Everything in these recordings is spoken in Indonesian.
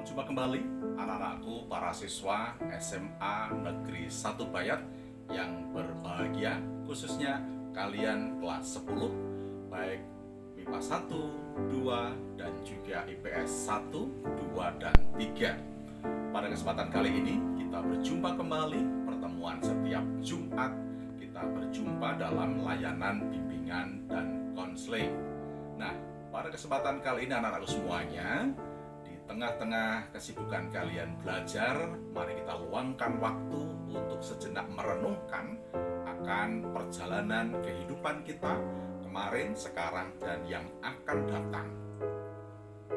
Salam jumpa kembali anak-anakku para siswa SMA Negeri 1 Bayat yang berbahagia, khususnya kalian kelas 10 baik MIPA 1, 2 dan juga IPS 1, 2 dan 3. Pada kesempatan kali ini kita berjumpa kembali, pertemuan setiap Jumat kita berjumpa dalam layanan bimbingan dan konseling. Nah, pada kesempatan kali ini anak-anakku semuanya, tengah-tengah kesibukan kalian belajar, mari kita luangkan waktu untuk sejenak merenungkan akan perjalanan kehidupan kita kemarin, sekarang, dan yang akan datang.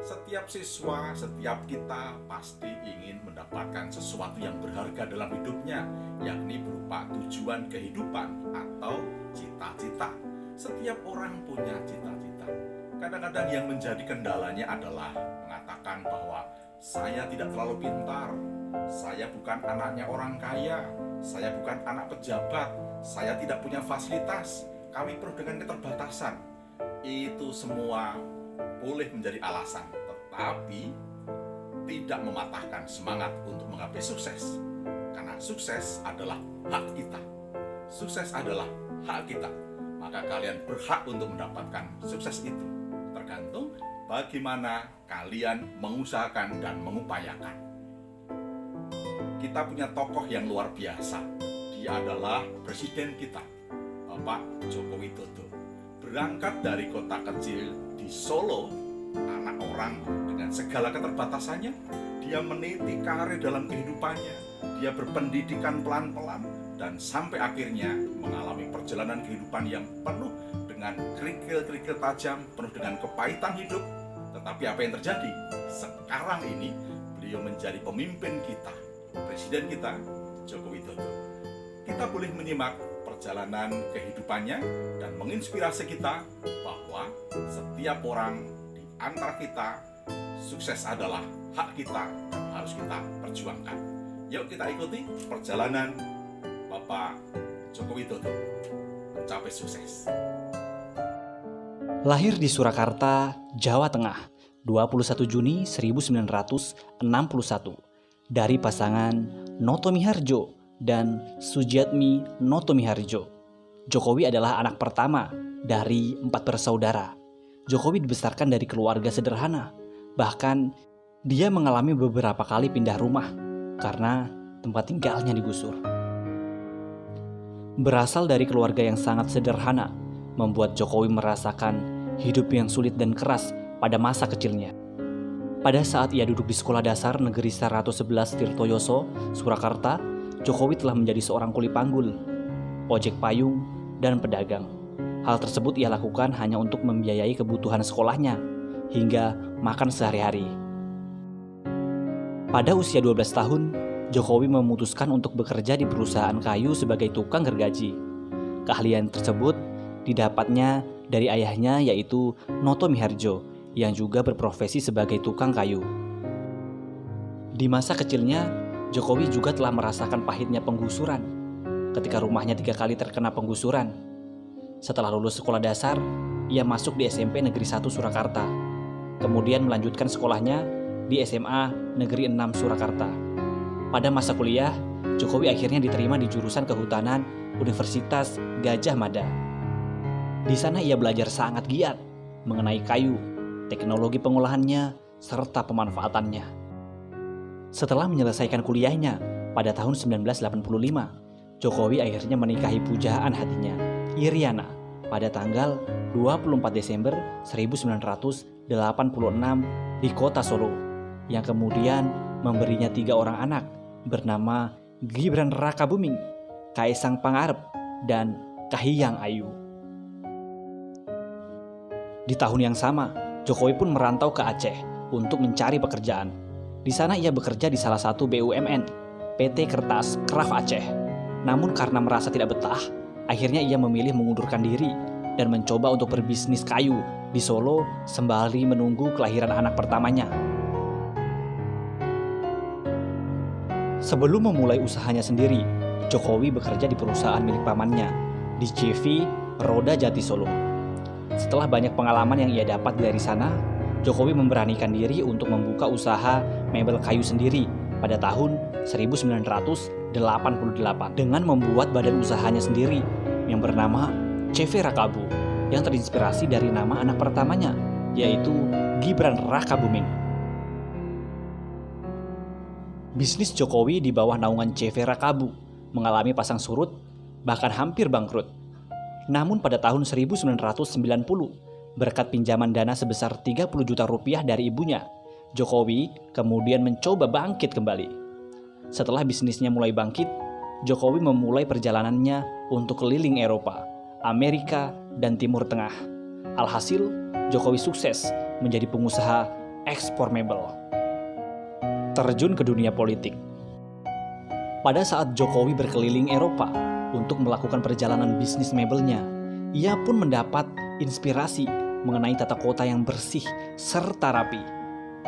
Setiap siswa, setiap kita pasti ingin mendapatkan sesuatu yang berharga dalam hidupnya, yakni berupa tujuan kehidupan atau cita-cita. Setiap orang punya cita-cita. Kadang-kadang yang menjadi kendalanya adalah mengatakan bahwa saya tidak terlalu pintar, saya bukan anaknya orang kaya, saya bukan anak pejabat, saya tidak punya fasilitas, kami penuh dengan keterbatasan. Itu semua boleh menjadi alasan, tetapi tidak mematahkan semangat untuk menggapai sukses. Karena sukses adalah hak kita. Sukses adalah hak kita. Maka kalian berhak untuk mendapatkan sukses itu. Tergantung bagaimana kalian mengusahakan dan mengupayakan. Kita punya tokoh yang luar biasa. Dia adalah presiden kita, Bapak Joko Widodo. Berangkat dari kota kecil di Solo, anak orang dengan segala keterbatasannya, dia meniti karir dalam kehidupannya. Dia berpendidikan pelan-pelan dan sampai akhirnya mengalami perjalanan kehidupan yang penuh dengan kerikil-kerikil tajam, penuh dengan kepahitan hidup. Tetapi apa yang terjadi? Sekarang ini beliau menjadi pemimpin kita, presiden kita, Joko Widodo. Kita boleh menyimak perjalanan kehidupannya dan menginspirasi kita bahwa setiap orang di antara kita, sukses adalah hak kita dan harus kita perjuangkan. Yuk kita ikuti perjalanan Bapak Joko Widodo mencapai sukses. Lahir di Surakarta, Jawa Tengah, 21 Juni 1961 dari pasangan Noto Miharjo dan Sujiatmi Noto Miharjo. Jokowi adalah anak pertama dari 4 bersaudara. Jokowi dibesarkan dari keluarga sederhana. Bahkan dia mengalami beberapa kali pindah rumah karena tempat tinggalnya digusur. Berasal dari keluarga yang sangat sederhana, membuat Jokowi merasakan hidup yang sulit dan keras pada masa kecilnya. Pada saat ia duduk di Sekolah Dasar Negeri 111 Tirtoyoso, Surakarta, Jokowi telah menjadi seorang kuli panggul, ojek payung, dan pedagang. Hal tersebut ia lakukan hanya untuk membiayai kebutuhan sekolahnya, hingga makan sehari-hari. Pada usia 12 tahun, Jokowi memutuskan untuk bekerja di perusahaan kayu sebagai tukang gergaji. Keahlian tersebut didapatnya dari ayahnya, yaitu Noto Miharjo, yang juga berprofesi sebagai tukang kayu. Di masa kecilnya, Jokowi juga telah merasakan pahitnya penggusuran ketika rumahnya 3 kali terkena penggusuran. Setelah lulus sekolah dasar, ia masuk di SMP Negeri 1 Surakarta, kemudian melanjutkan sekolahnya di SMA Negeri 6 Surakarta. Pada masa kuliah, Jokowi akhirnya diterima di jurusan Kehutanan Universitas Gadjah Mada. Di sana ia belajar sangat giat mengenai kayu, teknologi pengolahannya, serta pemanfaatannya. Setelah menyelesaikan kuliahnya pada tahun 1985, Jokowi akhirnya menikahi pujaan hatinya, Iriana, pada tanggal 24 Desember 1986 di kota Solo, yang kemudian memberinya 3 orang anak bernama Gibran Rakabuming, Kaisang Pangarep, dan Kahiyang Ayu. Di tahun yang sama, Jokowi pun merantau ke Aceh untuk mencari pekerjaan. Di sana ia bekerja di salah satu BUMN, PT Kertas Kraf Aceh. Namun karena merasa tidak betah, akhirnya ia memilih mengundurkan diri dan mencoba untuk berbisnis kayu di Solo sembari menunggu kelahiran anak pertamanya. Sebelum memulai usahanya sendiri, Jokowi bekerja di perusahaan milik pamannya di CV Roda Jati Solo. Setelah banyak pengalaman yang ia dapat dari sana, Jokowi memberanikan diri untuk membuka usaha mebel kayu sendiri pada tahun 1988 dengan membuat badan usahanya sendiri yang bernama CV Rakabu yang terinspirasi dari nama anak pertamanya, yaitu Gibran Rakabuming. Bisnis Jokowi di bawah naungan CV Rakabu mengalami pasang surut, bahkan hampir bangkrut. Namun pada tahun 1990, berkat pinjaman dana sebesar 30 juta rupiah dari ibunya, Jokowi kemudian mencoba bangkit kembali. Setelah bisnisnya mulai bangkit, Jokowi memulai perjalanannya untuk keliling Eropa, Amerika, dan Timur Tengah. Alhasil, Jokowi sukses menjadi pengusaha ekspor mebel. Terjun ke dunia politik. Pada saat Jokowi berkeliling Eropa untuk melakukan perjalanan bisnis mebelnya, ia pun mendapat inspirasi mengenai tata kota yang bersih serta rapi,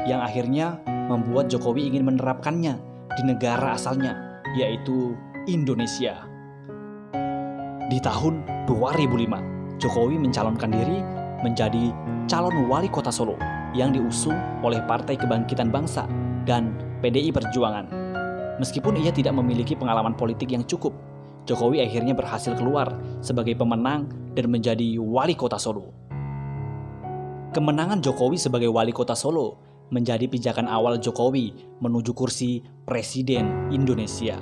yang akhirnya membuat Jokowi ingin menerapkannya di negara asalnya, yaitu Indonesia. Di tahun 2005, Jokowi mencalonkan diri menjadi calon wali kota Solo yang diusung oleh Partai Kebangkitan Bangsa dan PDI Perjuangan. Meskipun ia tidak memiliki pengalaman politik yang cukup, Jokowi akhirnya berhasil keluar sebagai pemenang dan menjadi wali kota Solo. Kemenangan Jokowi sebagai wali kota Solo menjadi pijakan awal Jokowi menuju kursi Presiden Indonesia.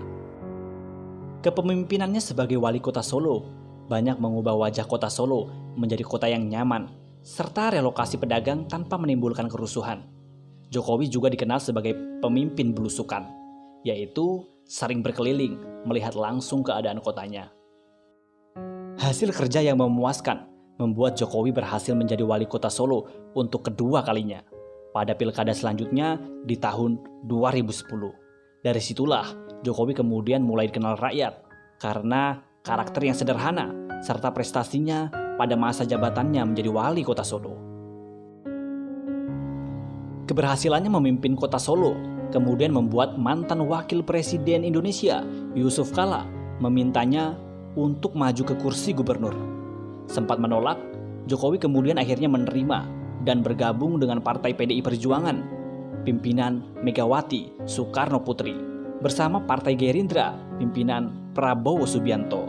Kepemimpinannya sebagai wali kota Solo banyak mengubah wajah kota Solo menjadi kota yang nyaman, serta relokasi pedagang tanpa menimbulkan kerusuhan. Jokowi juga dikenal sebagai pemimpin belusukan, yaitu sering berkeliling melihat langsung keadaan kotanya. Hasil kerja yang memuaskan membuat Jokowi berhasil menjadi wali kota Solo untuk kedua kalinya pada pilkada selanjutnya di tahun 2010. Dari situlah Jokowi kemudian mulai dikenal rakyat karena karakter yang sederhana serta prestasinya pada masa jabatannya menjadi wali kota Solo. Keberhasilannya memimpin kota Solo kemudian membuat mantan wakil presiden Indonesia Yusuf Kala memintanya untuk maju ke kursi gubernur. Sempat menolak, Jokowi kemudian akhirnya menerima dan bergabung dengan Partai PDI Perjuangan, pimpinan Megawati Soekarno Putri, bersama Partai Gerindra, pimpinan Prabowo Subianto.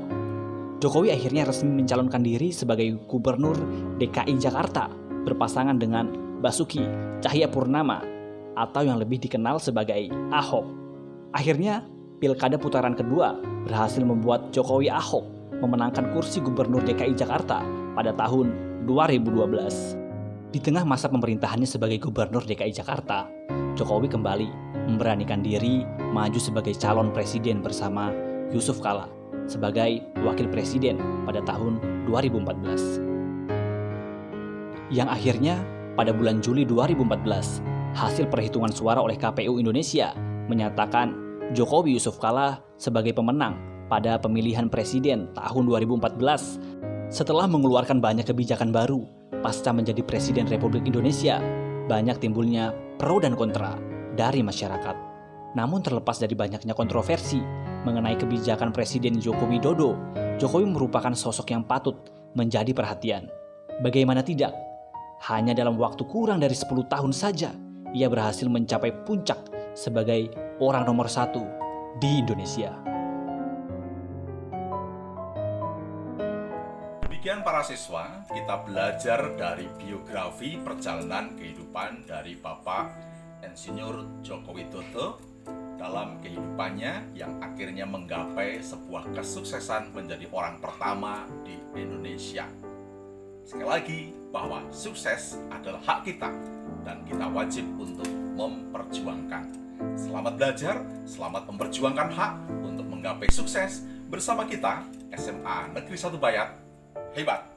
Jokowi akhirnya resmi mencalonkan diri sebagai Gubernur DKI Jakarta berpasangan dengan Basuki Cahayapurnama atau yang lebih dikenal sebagai Ahok. Akhirnya, pilkada putaran kedua berhasil membuat Jokowi Ahok memenangkan kursi Gubernur DKI Jakarta pada tahun 2012. Di tengah masa pemerintahannya sebagai Gubernur DKI Jakarta, Jokowi kembali memberanikan diri maju sebagai calon presiden bersama Yusuf Kala sebagai wakil presiden pada tahun 2014. Yang akhirnya pada bulan Juli 2014, hasil perhitungan suara oleh KPU Indonesia menyatakan Jokowi Yusuf Kala sebagai pemenang pada pemilihan presiden tahun 2014 setelah mengeluarkan banyak kebijakan baru pasca menjadi Presiden Republik Indonesia. Banyak timbulnya pro dan kontra dari masyarakat. Namun terlepas dari banyaknya kontroversi mengenai kebijakan Presiden Joko Widodo, Jokowi merupakan sosok yang patut menjadi perhatian. Bagaimana tidak? Hanya dalam waktu kurang dari 10 tahun saja, ia berhasil mencapai puncak sebagai orang nomor 1 di Indonesia. Demikian para siswa, kita belajar dari biografi perjalanan kehidupan dari Bapak Insinyur Joko Widodo dalam kehidupannya yang akhirnya menggapai sebuah kesuksesan menjadi orang pertama di Indonesia. Sekali lagi, bahwa sukses adalah hak kita dan kita wajib untuk memperjuangkan. Selamat belajar, selamat memperjuangkan hak untuk menggapai sukses bersama kita SMA Negeri 1 Bayat. Hebat!